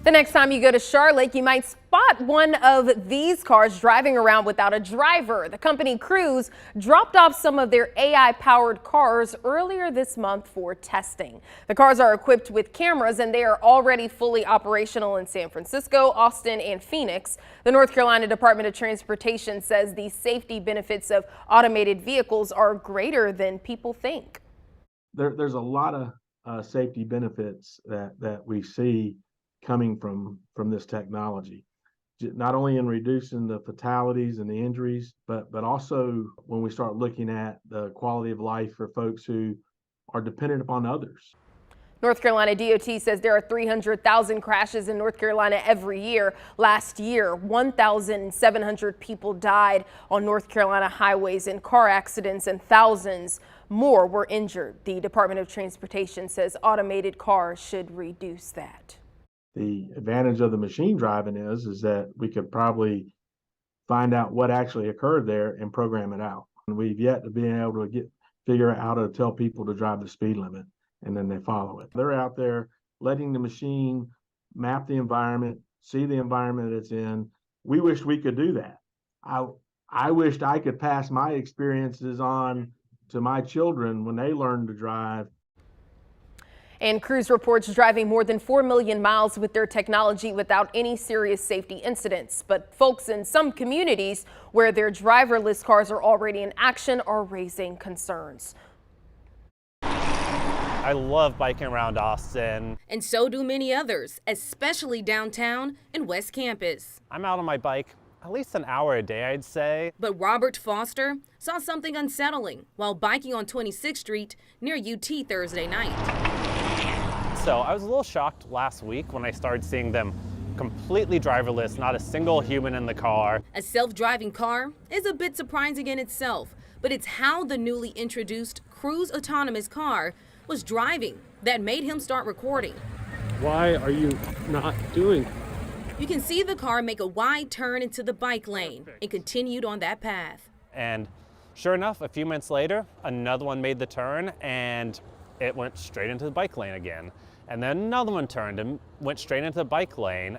The next time you go to Charlotte, you might spot one of these cars driving around without a driver. The company Cruise dropped off some of their AI-powered cars earlier this month for testing. The cars are equipped with cameras and they are already fully operational in San Francisco, Austin, and Phoenix. The North Carolina Department of Transportation says the safety benefits of automated vehicles are greater than people think. There's a lot of safety benefits that we see coming from this technology, not only in reducing the fatalities and the injuries, but also when we start looking at the quality of life for folks who are dependent upon others. North Carolina DOT says there are 300,000 crashes in North Carolina every year. Last year, 1,700 people died on North Carolina highways in car accidents and thousands more were injured. The Department of Transportation says automated cars should reduce that. The advantage of the machine driving is that we could probably find out what actually occurred there and program it out. And we've yet to be able to figure out how to tell people to drive the speed limit, and then they follow it. They're out there letting the machine map the environment, see the environment it's in. We wished we could do that. I wished I could pass my experiences on to my children when they learn to drive. And Cruise reports driving more than 4 million miles with their technology without any serious safety incidents. But folks in some communities where their driverless cars are already in action are raising concerns. I love biking around Austin. And so do many others, especially downtown and West Campus. I'm out on my bike at least an hour a day, I'd say. But Robert Foster saw something unsettling while biking on 26th Street near UT Thursday night. So I was a little shocked last week when I started seeing them completely driverless, not a single human in the car. A self-driving car is a bit surprising in itself, but it's how the newly introduced Cruise autonomous car was driving that made him start recording. Why are you not doing? You can see the car make a wide turn into the bike lane and continued on that path. And sure enough, a few minutes later, another one made the turn and it went straight into the bike lane again. And then another one turned and went straight into the bike lane.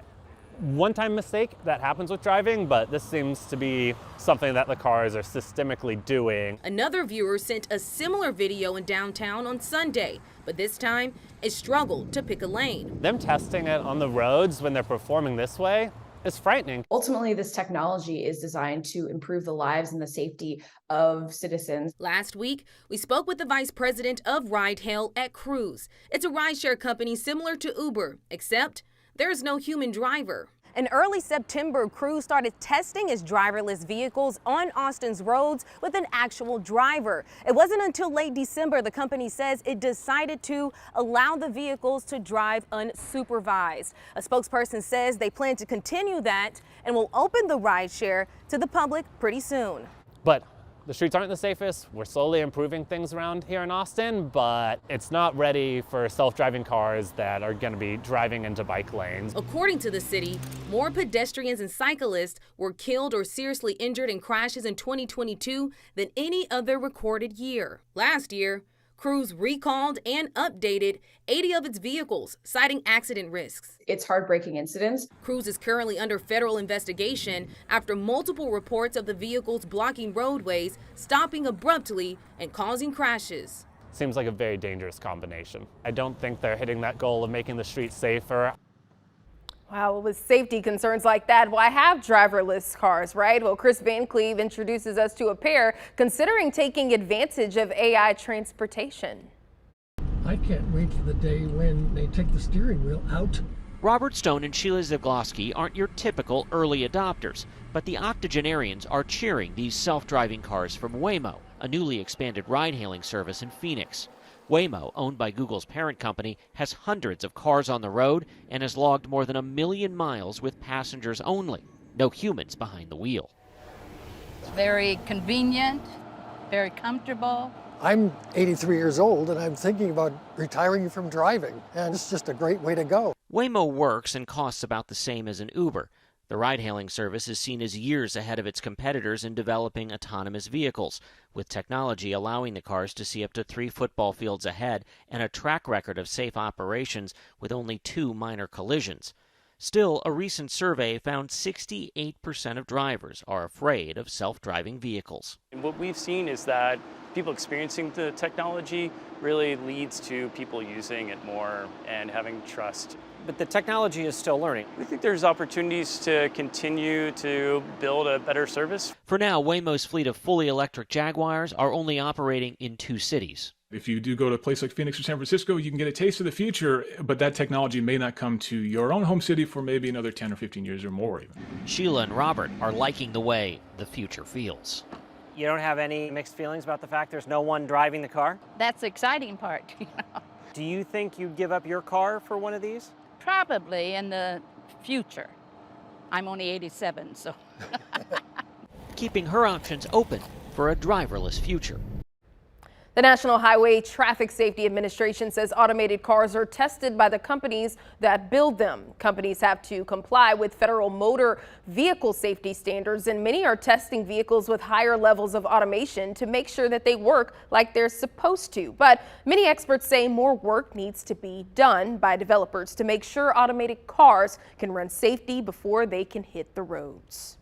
One-time mistake that happens with driving, but this seems to be something that the cars are systemically doing. Another viewer sent a similar video in downtown on Sunday, but this time it struggled to pick a lane. Them testing it on the roads when they're performing this way is frightening. Ultimately, this technology is designed to improve the lives and the safety of citizens. Last week, we spoke with the vice president of Ride Hail at Cruise. It's a rideshare company similar to Uber, except there's no human driver. In early September, Cruise started testing its driverless vehicles on Austin's roads with an actual driver. It wasn't until late December the company says it decided to allow the vehicles to drive unsupervised. A spokesperson says they plan to continue that and will open the rideshare to the public pretty soon. But the streets aren't the safest. We're slowly improving things around here in Austin, but it's not ready for self-driving cars that are going to be driving into bike lanes. According to the city, more pedestrians and cyclists were killed or seriously injured in crashes in 2022 than any other recorded year. Last year, Cruise recalled and updated 80 of its vehicles, citing accident risks. It's heartbreaking incidents. Cruise is currently under federal investigation after multiple reports of the vehicles blocking roadways, stopping abruptly, and causing crashes. Seems like a very dangerous combination. I don't think they're hitting that goal of making the streets safer. Wow, with safety concerns like that, why have driverless cars, right? Well, Chris Van Cleve introduces us to a pair considering taking advantage of AI transportation. I can't wait for the day when they take the steering wheel out. Robert Stone and Sheila Zagloski aren't your typical early adopters, but the octogenarians are cheering these self-driving cars from Waymo, a newly expanded ride-hailing service in Phoenix. Waymo, owned by Google's parent company, has hundreds of cars on the road and has logged more than 1 million miles with passengers only. No humans behind the wheel. It's very convenient, very comfortable. I'm 83 years old and I'm thinking about retiring from driving, and it's just a great way to go. Waymo works and costs about the same as an Uber. The ride-hailing service is seen as years ahead of its competitors in developing autonomous vehicles, with technology allowing the cars to see up to 3 football fields ahead and a track record of safe operations with only 2 minor collisions. Still, a recent survey found 68% of drivers are afraid of self-driving vehicles. And what we've seen is that people experiencing the technology really leads to people using it more and having trust. But the technology is still learning. We think there's opportunities to continue to build a better service. For now, Waymo's fleet of fully electric Jaguars are only operating in 2 cities. If you do go to a place like Phoenix or San Francisco, you can get a taste of the future, but that technology may not come to your own home city for maybe another 10 or 15 years or more even. Sheila and Robert are liking the way the future feels. You don't have any mixed feelings about the fact there's no one driving the car? That's the exciting part. Do you think you'd give up your car for one of these? Probably in the future. I'm only 87, so. Keeping her options open for a driverless future. The National Highway Traffic Safety Administration says automated cars are tested by the companies that build them. Companies have to comply with federal motor vehicle safety standards, and many are testing vehicles with higher levels of automation to make sure that they work like they're supposed to. But many experts say more work needs to be done by developers to make sure automated cars can run safety before they can hit the roads.